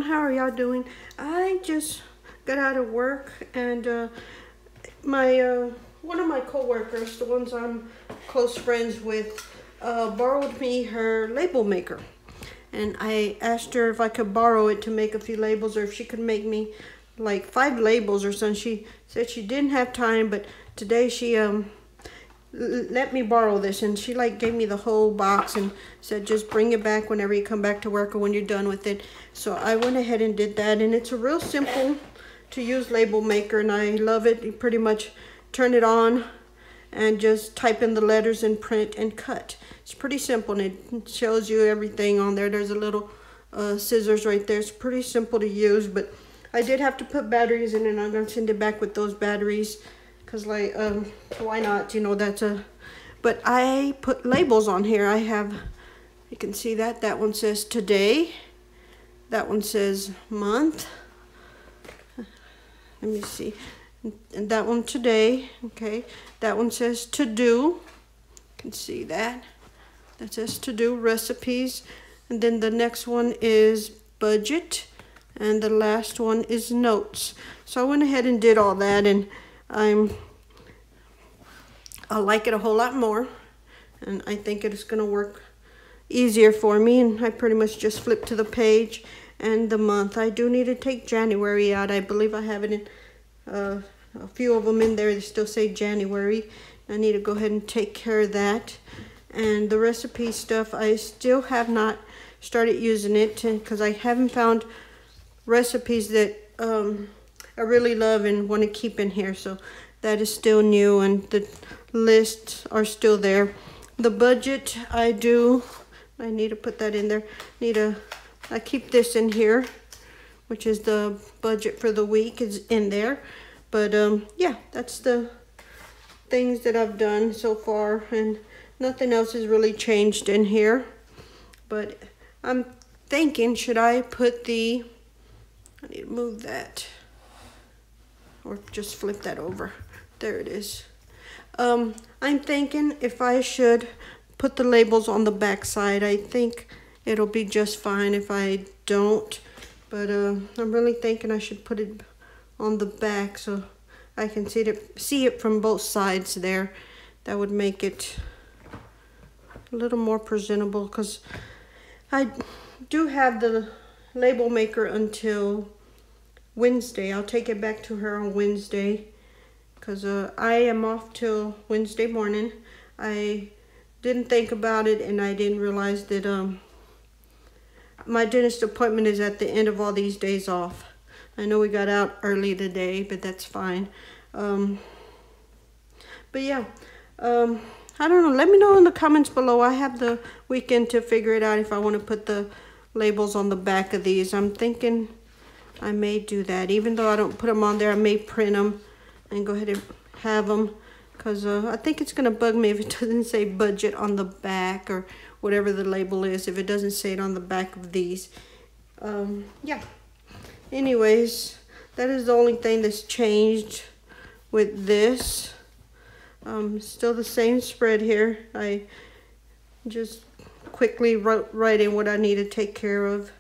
How are y'all doing? I just got out of work, and my one of my coworkers, the ones I'm close friends with, borrowed me her label maker. And I asked her if I could borrow it to make a few labels, or if she could make me like 5 labels or something. She said she didn't have time, but today she let me borrow this, and she like gave me the whole box and said just bring it back whenever you come back to work or when you're done with it. So I went ahead and did that, and it's a real simple to use label maker, and I love it. You pretty much turn it on and just type in the letters and print and cut. It's pretty simple, and it shows you everything on there. There's a little scissors right there. It's pretty simple to use, but I did have to put batteries in it, and I'm gonna send it back with those batteries. Cause like, why not? You know, but I put labels on here. I have, you can see that one says today. That one says month. Let me see. And that one today, okay. That one says to do. You can see that. That says to do, recipes. And then the next one is budget. And the last one is notes. So I went ahead and did all that, and I like it a whole lot more, and I think it's gonna work easier for me. And I pretty much just flip to the page and the month. I do need to take January out. I believe I have it in a few of them in there. They still say January. I need to go ahead and take care of that. And the recipe stuff, I still have not started using it because I haven't found recipes that I really love and want to keep in here. So that is still new, and the lists are still there. The budget, I need to put that in there. I keep this in here, which is the budget for the week is in there. But yeah, that's the things that I've done so far, and nothing else has really changed in here. But I'm thinking, should I put I need to move that, or just flip that over. There it is. I'm thinking if I should put the labels on the back side. I think it'll be just fine if I don't. But I'm really thinking I should put it on the back so I can see it from both sides there. That would make it a little more presentable, because I do have the label maker until Wednesday. I'll take it back to her on Wednesday, because I am off till Wednesday morning. I didn't think about it, and I didn't realize that my dentist appointment is at the end of all these days off. I know we got out early today, but that's fine. But yeah, I don't know. Let me know in the comments below. I have the weekend to figure it out if I want to put the labels on the back of these. I'm thinking I may do that. Even though I don't put them on there, I may print them and go ahead and have them, because I think it's going to bug me if it doesn't say budget on the back, or whatever the label is, if it doesn't say it on the back of these. Yeah. Anyways, that is the only thing that's changed with this. Still the same spread here. I just quickly wrote right in what I need to take care of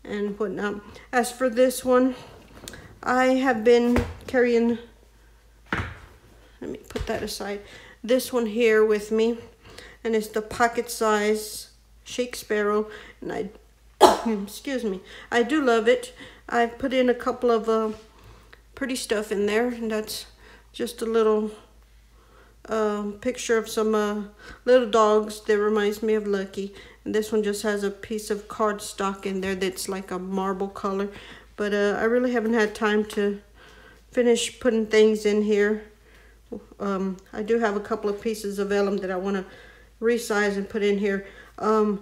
and whatnot. As for this one, I have been carrying, let me put that aside, this one here with me, and it's the pocket size Shake Sparrow, and I excuse me, I do love it. I put in a couple of pretty stuff in there, and that's just a little picture of some little dogs that reminds me of Lucky. And this one just has a piece of cardstock in there that's like a marble color. But I really haven't had time to finish putting things in here. I do have a couple of pieces of vellum that I want to resize and put in here. I'm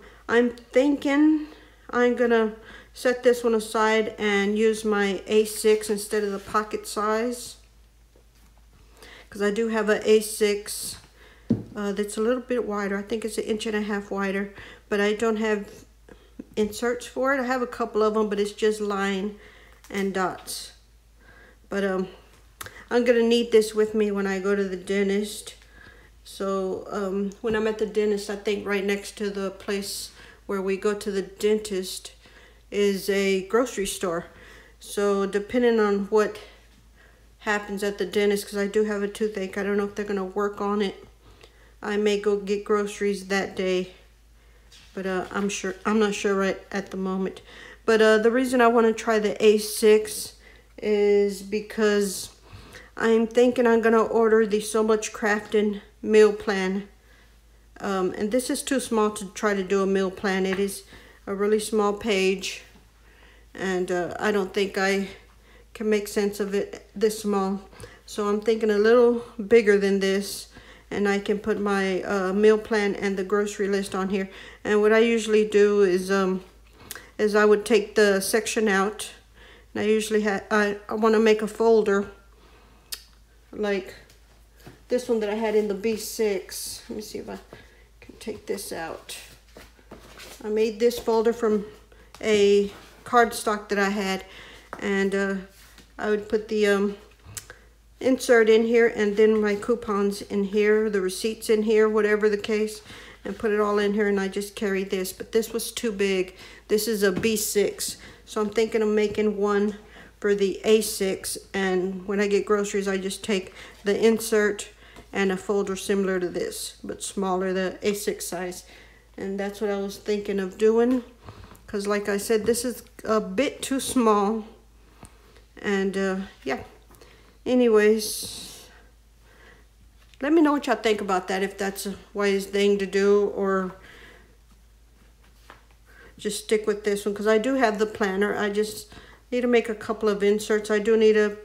thinking I'm gonna set this one aside and use my A6 instead of the pocket size, because I do have an A6 that's a little bit wider. I think it's 1.5 inches wider, but I don't have inserts for it. I have a couple of them, but it's just line and dots. But I'm gonna need this with me when I go to the dentist. So when I'm at the dentist, I think right next to the place where we go to the dentist is a grocery store. So depending on what happens at the dentist, because I do have a toothache, I don't know if they're going to work on it. I may go get groceries that day, but I'm not sure right at the moment. But the reason I want to try the A6 is because I'm thinking I'm going to order the So Much Crafting meal plan. And this is too small to try to do a meal plan. It is a really small page, and I don't think I can make sense of it this small. So I'm thinking a little bigger than this, and I can put my meal plan and the grocery list on here. And what I usually do is I would take the section out, and I usually I want to make a folder like this one that I had in the B6. Let me see if I can take this out. I made this folder from a cardstock that I had, and I would put the insert in here, and then my coupons in here, the receipts in here, whatever the case, and put it all in here. And I just carry this, but this was too big. This is a B6, so I'm thinking of making one for the A6, and when I get groceries I just take the insert and a folder similar to this but smaller, the A6 size. And that's what I was thinking of doing, because like I said, this is a bit too small. And yeah, anyways, let me know what y'all think about that, if that's a wise thing to do, or just stick with this one, because I do have the planner. I just need to make a couple of inserts. I do need to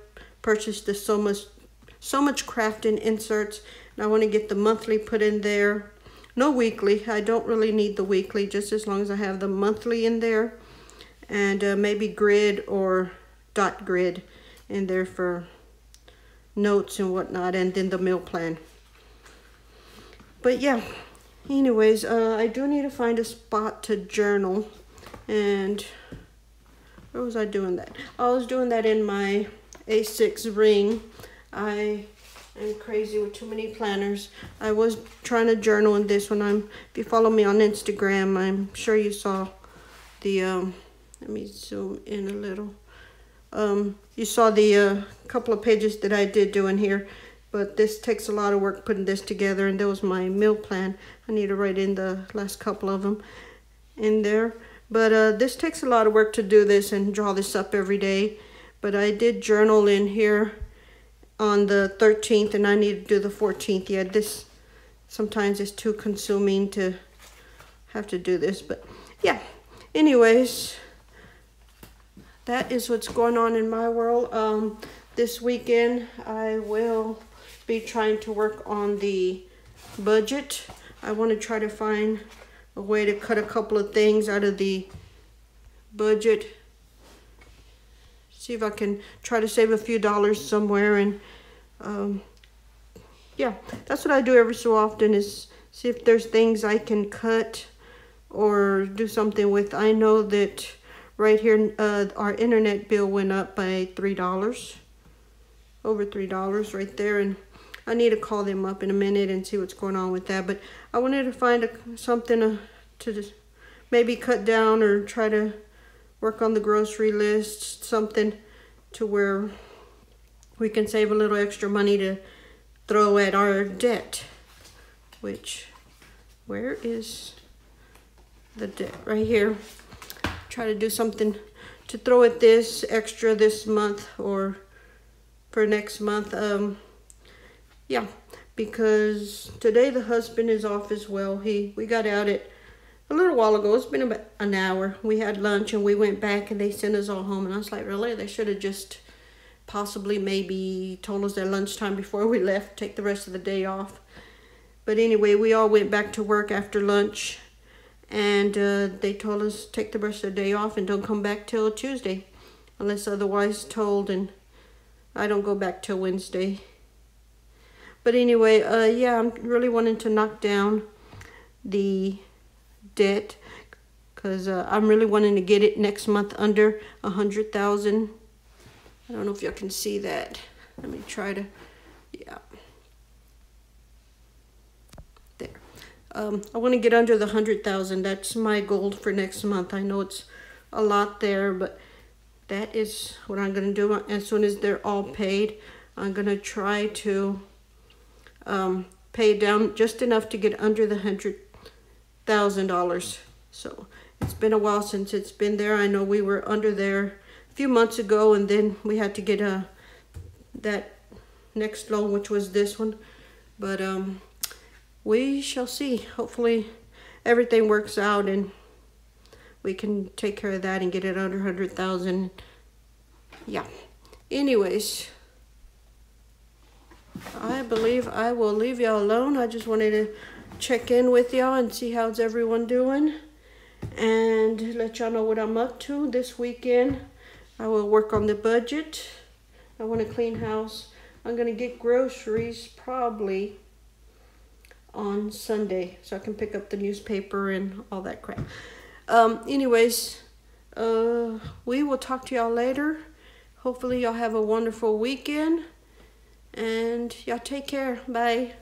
purchase the So Much Crafting inserts, and I want to get the monthly put in there. No weekly. I don't really need the weekly, just as long as I have the monthly in there, and maybe grid or dot grid in there for notes and whatnot, and then the meal plan. But yeah, anyways, I do need to find a spot to journal. And where was I doing that? I was doing that in my A6 ring. I am crazy with too many planners. I was trying to journal in this one. If you follow me on Instagram, I'm sure you saw the let me zoom in a little. You saw the couple of pages that I did do in here, but this takes a lot of work putting this together, and that was my meal plan. I need to write in the last couple of them in there. But this takes a lot of work to do this and draw this up every day. But I did journal in here on the 13th, and I need to do the 14th. Yeah, this sometimes is too consuming to have to do this. But yeah, anyways, that is what's going on in my world. This weekend I will be trying to work on the budget. I want to try to find a way to cut a couple of things out of the budget. See if I can try to save a few dollars somewhere. And yeah, that's what I do every so often, is see if there's things I can cut or do something with. I know that right here our internet bill went up by $3, over $3 right there, and I need to call them up in a minute and see what's going on with that. But I wanted to find something to just maybe cut down, or try to work on the grocery list, something to where we can save a little extra money to throw at our debt. Which, where is the debt? Right here. Try to do something to throw at this extra this month or for next month. Yeah, because today the husband is off as well. We got out at a little while ago. It's been about an hour. We had lunch and we went back, and they sent us all home. And I was like, really? They should have just possibly maybe told us at lunchtime before we left, take the rest of the day off. But anyway, we all went back to work after lunch, and they told us take the rest of the day off and don't come back till Tuesday unless otherwise told, and I don't go back till Wednesday. But anyway, yeah, I'm really wanting to knock down the debt, because I'm really wanting to get it next month under 100,000. I don't know if y'all can see that. Let me try to, yeah. There. I want to get under the 100,000. That's my goal for next month. I know it's a lot there, but that is what I'm going to do. As soon as they're all paid, I'm going to try to pay down just enough to get under the $100,000. So it's been a while since it's been there. I know we were under there a few months ago, and then we had to get that next loan, which was this one. But we shall see. Hopefully everything works out and we can take care of that and get it under 100,000. Yeah. Anyways, I believe I will leave y'all alone. I just wanted to check in with y'all and see how's everyone doing and let y'all know what I'm up to this weekend. I will work on the budget. I want to clean house. I'm going to get groceries probably on Sunday so I can pick up the newspaper and all that crap. Anyways, we will talk to y'all later. Hopefully y'all have a wonderful weekend and y'all take care. Bye.